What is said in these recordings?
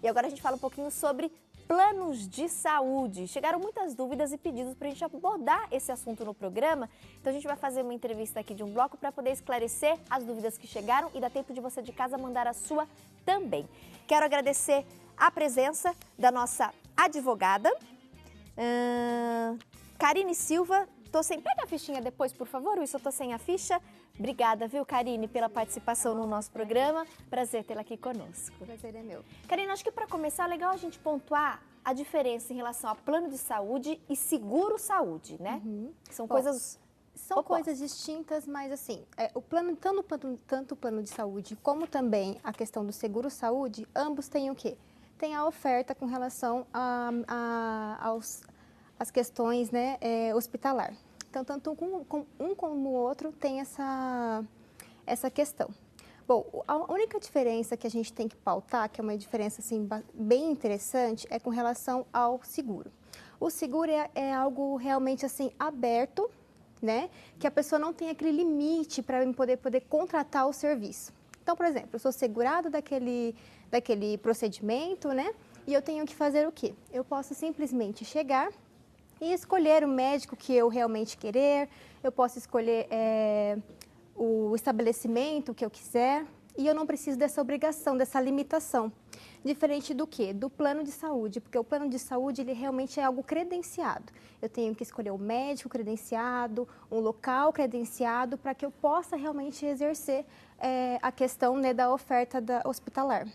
E agora a gente fala um pouquinho sobre planos de saúde. Chegaram muitas dúvidas e pedidos para a gente abordar esse assunto no programa. Então a gente vai fazer uma entrevista aqui de um bloco para poder esclarecer as dúvidas que chegaram e dá tempo de você de casa mandar a sua também. Quero agradecer a presença da nossa advogada, Karine Silva. Pega a fichinha depois, por favor, eu tô sem a ficha. Obrigada, viu, Karine, pela participação no nosso programa. Prazer tê-la aqui conosco. Prazer é meu. Karine, acho que para começar é legal a gente pontuar a diferença em relação a plano de saúde e seguro-saúde, né? São coisas... São coisas distintas, mas assim, o plano, tanto o plano de saúde como também a questão do seguro-saúde, ambos têm o quê? Tem a oferta com relação às questões, né, hospitalar. Então, tanto um como o outro tem essa questão. Bom, a única diferença que a gente tem que pautar, que é uma diferença assim, bem interessante, é com relação ao seguro. O seguro é algo realmente assim, aberto, né? Que a pessoa não tem aquele limite para poder contratar o serviço. Então, por exemplo, eu sou segurado daquele procedimento, né? E eu tenho que fazer o quê? Eu posso simplesmente chegar e escolher o médico que eu realmente querer, eu posso escolher o estabelecimento que eu quiser e eu não preciso dessa obrigação, dessa limitação. Diferente do quê? Do plano de saúde, porque o plano de saúde ele realmente é algo credenciado. Eu tenho que escolher um médico credenciado, um local credenciado para que eu possa realmente exercer a questão, né, da oferta hospitalar.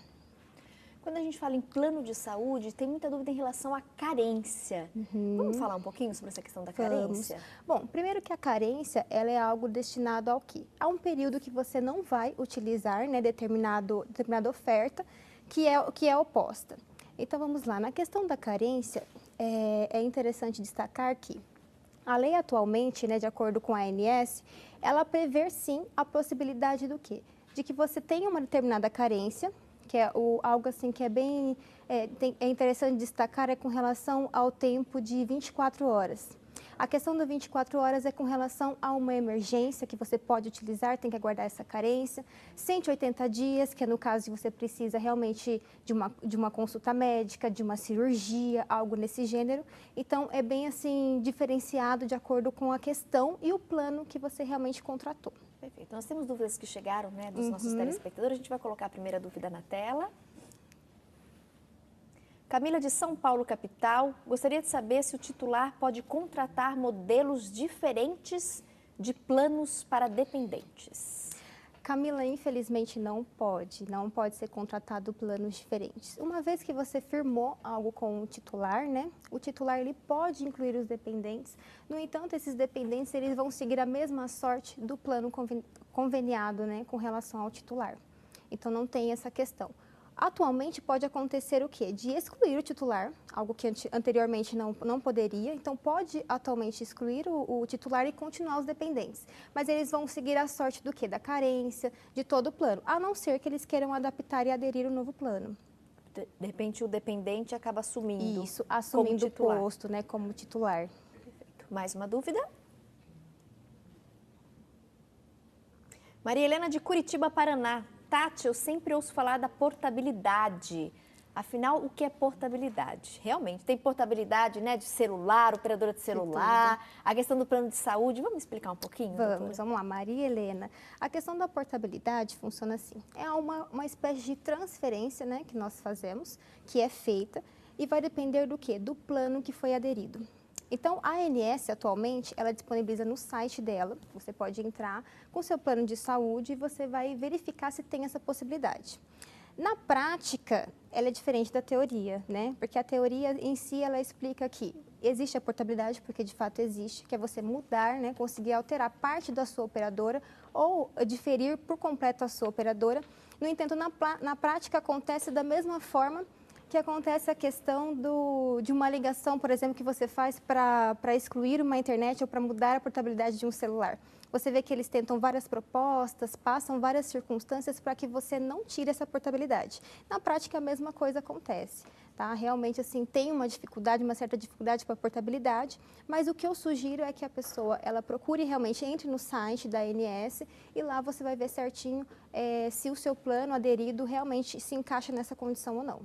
Quando a gente fala em plano de saúde, tem muita dúvida em relação à carência. Vamos falar um pouquinho sobre essa questão da carência? Bom, primeiro que a carência, ela é algo destinado ao quê? A um período que você não vai utilizar, né, determinada oferta, que é oposta. Então, vamos lá. Na questão da carência, é interessante destacar que a lei atualmente, né, de acordo com a ANS, ela prevê sim a possibilidade do quê? De que você tenha uma determinada carência, que é algo assim que é bem interessante destacar é com relação ao tempo de 24 horas. A questão das 24 horas é com relação a uma emergência que você pode utilizar, tem que aguardar essa carência. 180 dias, que é no caso de você precisa realmente de uma consulta médica, de uma cirurgia, algo nesse gênero. Então, é bem assim diferenciado de acordo com a questão e o plano que você realmente contratou. Perfeito. Nós temos dúvidas que chegaram, né, dos nossos telespectadores. A gente vai colocar a primeira dúvida na tela. Camila de São Paulo, capital, gostaria de saber se o titular pode contratar modelos diferentes de planos para dependentes. Camila, infelizmente não pode ser contratado planos diferentes. Uma vez que você firmou algo com o titular, né? O titular ele pode incluir os dependentes. No entanto, esses dependentes eles vão seguir a mesma sorte do plano conveniado, né, com relação ao titular. Então não tem essa questão. Atualmente pode acontecer o quê? De excluir o titular, algo que anteriormente não poderia. Então pode atualmente excluir o titular e continuar os dependentes. Mas eles vão seguir a sorte do quê? Da carência, de todo o plano, a não ser que eles queiram adaptar e aderir ao novo plano. De repente o dependente acaba assumindo. Isso, assumindo o titular. posto, né, como titular. Perfeito. Mais uma dúvida? Maria Helena de Curitiba, Paraná. Tati, eu sempre ouço falar da portabilidade. Afinal, o que é portabilidade? Realmente, tem portabilidade, né, de celular, operadora de celular, a questão do plano de saúde. Vamos explicar um pouquinho, Vamos lá. Maria Helena. A questão da portabilidade funciona assim. É uma espécie de transferência, né, que nós fazemos, que é feita, e vai depender do quê? Do plano que foi aderido. Então, a ANS, atualmente, ela disponibiliza no site dela, você pode entrar com seu plano de saúde e você vai verificar se tem essa possibilidade. Na prática, ela é diferente da teoria, né? Porque a teoria em si, ela explica que existe a portabilidade, porque de fato existe, que é você mudar, né? Conseguir alterar parte da sua operadora ou diferir por completo a sua operadora. No entanto, na prática, acontece da mesma forma que acontece a questão de uma ligação, por exemplo, que você faz para excluir uma internet ou para mudar a portabilidade de um celular. Você vê que eles tentam várias propostas, passam várias circunstâncias para que você não tire essa portabilidade. Na prática, a mesma coisa acontece. Tá? Realmente, assim, tem uma certa dificuldade para a portabilidade, mas o que eu sugiro é que a pessoa, ela procure realmente, entre no site da ANS e lá você vai ver certinho se o seu plano aderido realmente se encaixa nessa condição ou não.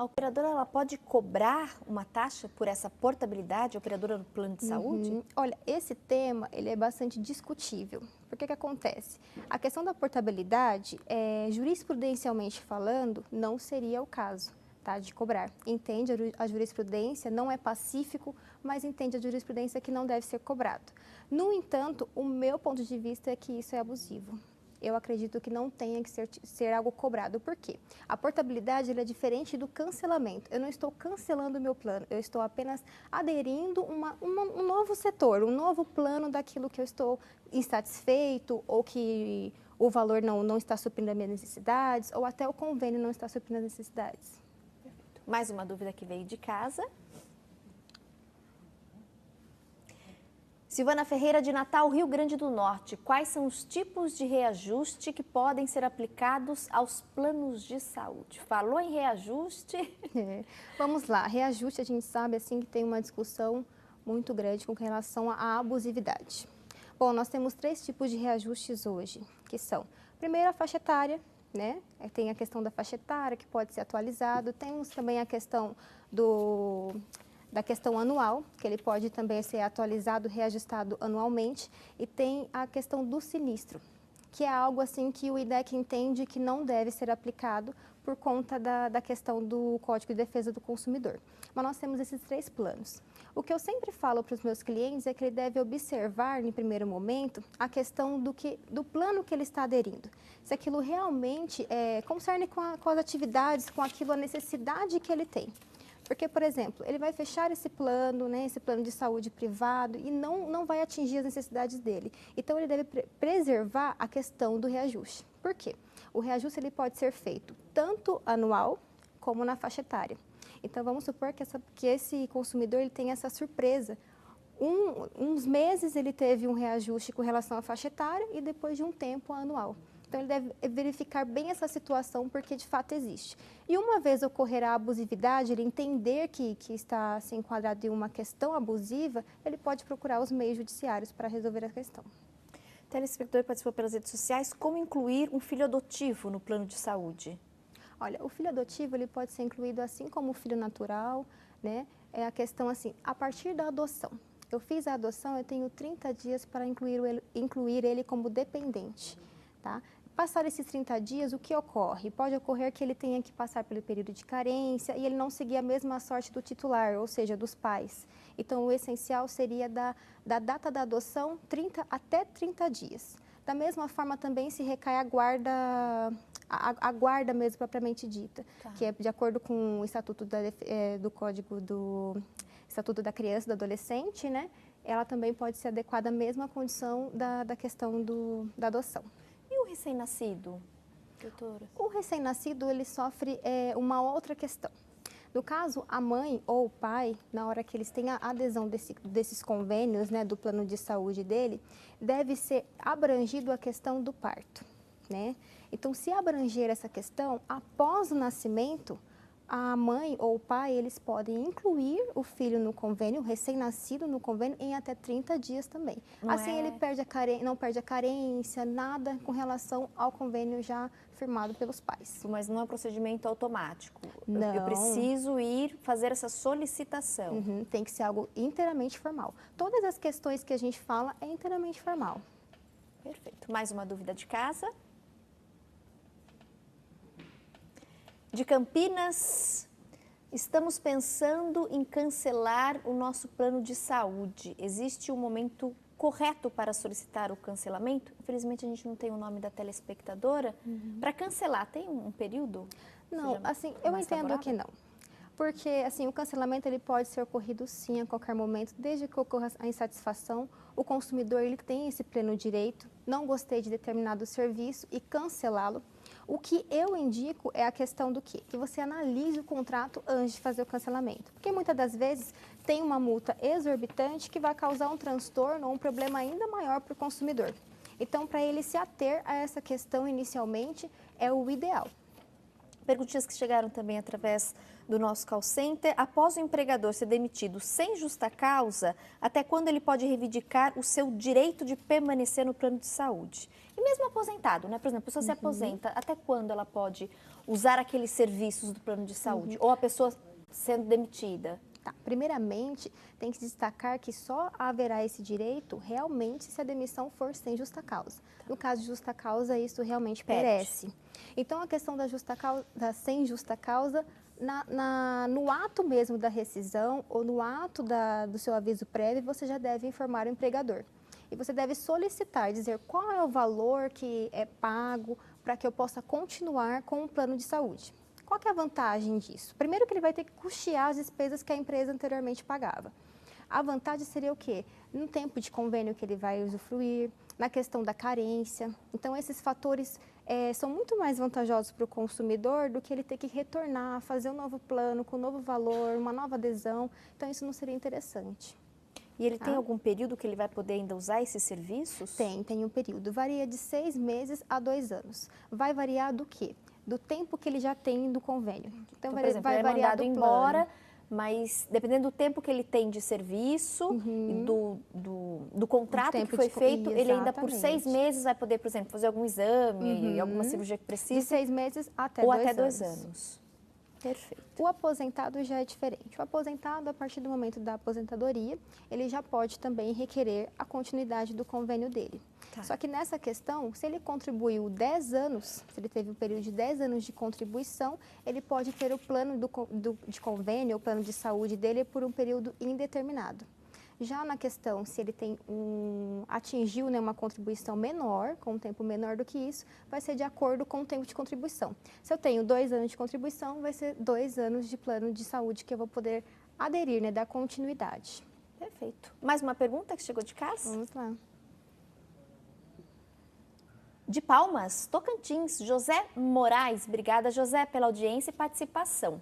A operadora ela pode cobrar uma taxa por essa portabilidade, a operadora do plano de saúde? Olha, esse tema ele é bastante discutível. Por que acontece? A questão da portabilidade, jurisprudencialmente falando, não seria o caso, tá, de cobrar. Entende a jurisprudência, não é pacífico, mas entende a jurisprudência que não deve ser cobrado. No entanto, o meu ponto de vista é que isso é abusivo. Eu acredito que não tenha que ser algo cobrado. Por quê? A portabilidade é diferente do cancelamento. Eu não estou cancelando o meu plano, eu estou apenas aderindo um novo setor, um novo plano daquilo que eu estou insatisfeito ou que o valor não está suprindo as minhas necessidades ou até o convênio não está suprindo as necessidades. Perfeito. Mais uma dúvida que veio de casa. Silvana Ferreira, de Natal, Rio Grande do Norte. Quais são os tipos de reajuste que podem ser aplicados aos planos de saúde? Falou em reajuste? Vamos lá, reajuste a gente sabe assim que tem uma discussão muito grande com relação à abusividade. Bom, nós temos 3 tipos de reajustes hoje, que são, primeiro, a faixa etária, né? Tem a questão da faixa etária que pode ser atualizado, temos também a questão da questão anual, que ele pode também ser atualizado, reajustado anualmente, e tem a questão do sinistro, que é algo assim que o IDEC entende que não deve ser aplicado por conta da questão do Código de Defesa do Consumidor. Mas nós temos esses 3 planos. O que eu sempre falo para os meus clientes é que ele deve observar, em primeiro momento, a questão do plano que ele está aderindo. Se aquilo realmente concerne com as atividades, com aquilo, a necessidade que ele tem. Porque, por exemplo, ele vai fechar esse plano, né, esse plano de saúde privado e não vai atingir as necessidades dele. Então, ele deve preservar a questão do reajuste. Por quê? O reajuste ele pode ser feito tanto anual como na faixa etária. Então, vamos supor que esse consumidor ele tenha essa surpresa. Uns meses ele teve um reajuste com relação à faixa etária e depois de um tempo anual. Então, ele deve verificar bem essa situação, porque de fato existe. E uma vez ocorrer a abusividade, ele entender que está se enquadrado em uma questão abusiva, ele pode procurar os meios judiciários para resolver a questão. Telespectador participou pelas redes sociais. Como incluir um filho adotivo no plano de saúde? Olha, o filho adotivo ele pode ser incluído assim como o filho natural, né? É a questão assim, a partir da adoção. Eu fiz a adoção, eu tenho 30 dias para incluir ele como dependente, tá? Passar esses 30 dias, o que ocorre? Pode ocorrer que ele tenha que passar pelo período de carência e ele não seguir a mesma sorte do titular, ou seja, dos pais. Então, o essencial seria da data da adoção, até 30 dias. Da mesma forma, também se recai a guarda mesmo propriamente dita, tá, que é de acordo com o Estatuto do Código do Estatuto da Criança e do Adolescente, né? Ela também pode ser adequada à mesma condição da questão da adoção. E o recém-nascido, doutora? O recém-nascido, ele sofre uma outra questão. No caso, a mãe ou o pai, na hora que eles têm a adesão desses convênios, né, do plano de saúde dele, deve ser abrangido a questão do parto, né? Então, se abranger essa questão, após o nascimento, a mãe ou o pai, eles podem incluir o filho no convênio, o recém-nascido no convênio, em até 30 dias também. Assim, ele não perde a carência, nada com relação ao convênio já firmado pelos pais. Mas não é um procedimento automático. Não. Eu preciso ir fazer essa solicitação. Tem que ser algo inteiramente formal. Todas as questões que a gente fala é inteiramente formal. Perfeito. Mais uma dúvida de casa? De Campinas, estamos pensando em cancelar o nosso plano de saúde. Existe um momento correto para solicitar o cancelamento? Infelizmente, a gente não tem o nome da telespectadora. Para cancelar, tem um período? Não, assim, eu entendo que não. Porque, assim, o cancelamento ele pode ser ocorrido, sim, a qualquer momento, desde que ocorra a insatisfação. O consumidor ele tem esse pleno direito, não gostei de determinado serviço e cancelá-lo. O que eu indico é a questão do quê? Que você analise o contrato antes de fazer o cancelamento. Porque muitas das vezes tem uma multa exorbitante que vai causar um transtorno ou um problema ainda maior para o consumidor. Então, para ele se ater a essa questão inicialmente, é o ideal. Perguntinhas que chegaram também através do nosso call center. Após o empregador ser demitido sem justa causa, até quando ele pode reivindicar o seu direito de permanecer no plano de saúde? E mesmo aposentado, né? Por exemplo, a pessoa se aposenta, até quando ela pode usar aqueles serviços do plano de saúde? Ou a pessoa sendo demitida? Tá. Primeiramente, tem que destacar que só haverá esse direito realmente se a demissão for sem justa causa. No caso de justa causa, isso realmente merece. Então, a questão da justa causa, sem justa causa, no ato mesmo da rescisão ou no ato do seu aviso prévio, você já deve informar o empregador. E você deve solicitar, dizer qual é o valor que é pago para que eu possa continuar com o plano de saúde. Qual que é a vantagem disso? Primeiro que ele vai ter que custear as despesas que a empresa anteriormente pagava. A vantagem seria o quê? No tempo de convênio que ele vai usufruir, na questão da carência. Então, esses fatores são muito mais vantajosos para o consumidor do que ele ter que retornar, fazer um novo plano com um novo valor, uma nova adesão. Então, isso não seria interessante. E ele tem algum período que ele vai poder ainda usar esses serviços? Tem um período. Varia de 6 meses a 2 anos. Vai variar do quê? Do tempo que ele já tem do convênio. Então, por exemplo, vai variar do embora, mas dependendo do tempo que ele tem de serviço e do contrato que foi feito, ele ainda por 6 meses vai poder, por exemplo, fazer algum exame, alguma cirurgia que precisa. De 6 meses até ou 2 até anos. 2 anos. Perfeito. O aposentado já é diferente. O aposentado, a partir do momento da aposentadoria, ele já pode também requerer a continuidade do convênio dele. Tá. Só que nessa questão, se ele contribuiu 10 anos, se ele teve um período de 10 anos de contribuição, ele pode ter o plano de convênio, o plano de saúde dele por um período indeterminado. Já na questão, se ele atingiu uma contribuição menor, com um tempo menor do que isso, vai ser de acordo com o tempo de contribuição. Se eu tenho 2 anos de contribuição, vai ser 2 anos de plano de saúde que eu vou poder aderir, dar continuidade. Perfeito. Mais uma pergunta que chegou de casa? Vamos lá. De Palmas, Tocantins, José Moraes. Obrigada, José, pela audiência e participação.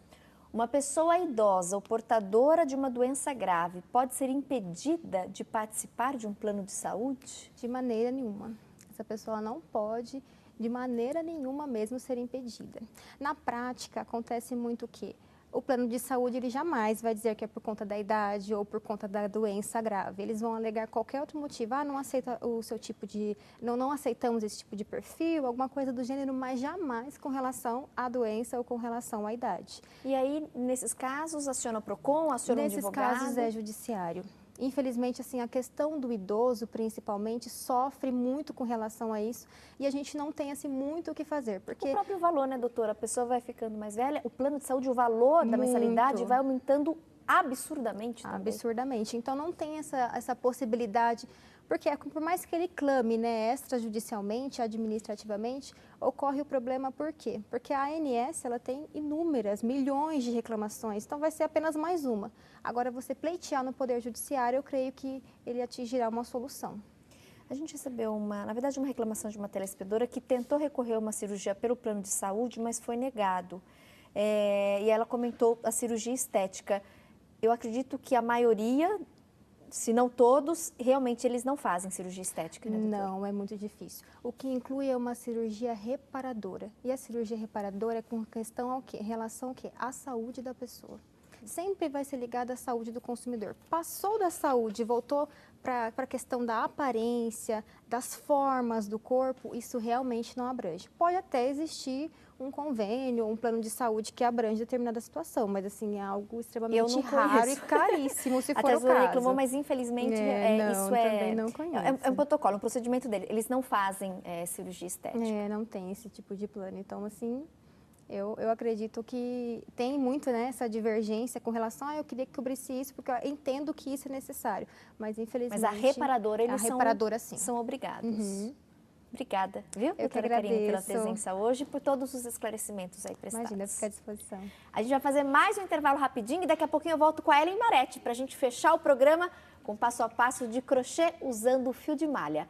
Uma pessoa idosa ou portadora de uma doença grave pode ser impedida de participar de um plano de saúde? De maneira nenhuma. Essa pessoa não pode, de maneira nenhuma mesmo, ser impedida. Na prática, acontece muito o quê? O plano de saúde, ele jamais vai dizer que é por conta da idade ou por conta da doença grave. Eles vão alegar qualquer outro motivo. Não aceita o seu tipo de... Não aceitamos esse tipo de perfil, alguma coisa do gênero, mas jamais com relação à doença ou com relação à idade. E aí, nesses casos, aciona o PROCON, aciona um advogado? Nesses casos, é judiciário. Infelizmente, assim, a questão do idoso, principalmente, sofre muito com relação a isso e a gente não tem, assim, muito o que fazer, porque... O próprio valor, né, doutora? A pessoa vai ficando mais velha, o plano de saúde, o valor da mensalidade vai aumentando absurdamente também. Absurdamente. Então, não tem essa possibilidade, porque por mais que ele clame, extrajudicialmente, administrativamente, ocorre o problema por quê? Porque a ANS, ela tem inúmeras, milhões de reclamações, então vai ser apenas mais uma. Agora, você pleitear no Poder Judiciário, eu creio que ele atingirá uma solução. A gente recebeu, na verdade, uma reclamação de uma telespectadora que tentou recorrer a uma cirurgia pelo plano de saúde, mas foi negado. E ela comentou a cirurgia estética. Eu acredito que a maioria, se não todos, realmente eles não fazem cirurgia estética, né, doutora? Não, é muito difícil. O que inclui é uma cirurgia reparadora. E a cirurgia reparadora é com questão ao quê? Em relação ao quê? À saúde da pessoa. Sempre vai ser ligada à saúde do consumidor. Passou da saúde, voltou para a questão da aparência, das formas do corpo, isso realmente não abrange. Pode até existir um convênio, um plano de saúde que abrange determinada situação, mas assim, é algo extremamente raro e caríssimo, se for o caso. Reclamou, mas infelizmente isso também não conheço. É um protocolo, um procedimento dele. Eles não fazem cirurgia estética. Não tem esse tipo de plano. Então, assim, eu acredito que tem muito essa divergência com relação a eu queria que cobrisse isso, porque eu entendo que isso é necessário, mas infelizmente... Mas a reparadora, eles sim. são obrigados. Obrigada, viu, doutora Karine, pela presença hoje e por todos os esclarecimentos aí prestados. Imagina, fica à disposição. A gente vai fazer mais um intervalo rapidinho e daqui a pouquinho eu volto com a Ellen Marete para a gente fechar o programa com passo a passo de crochê usando o fio de malha.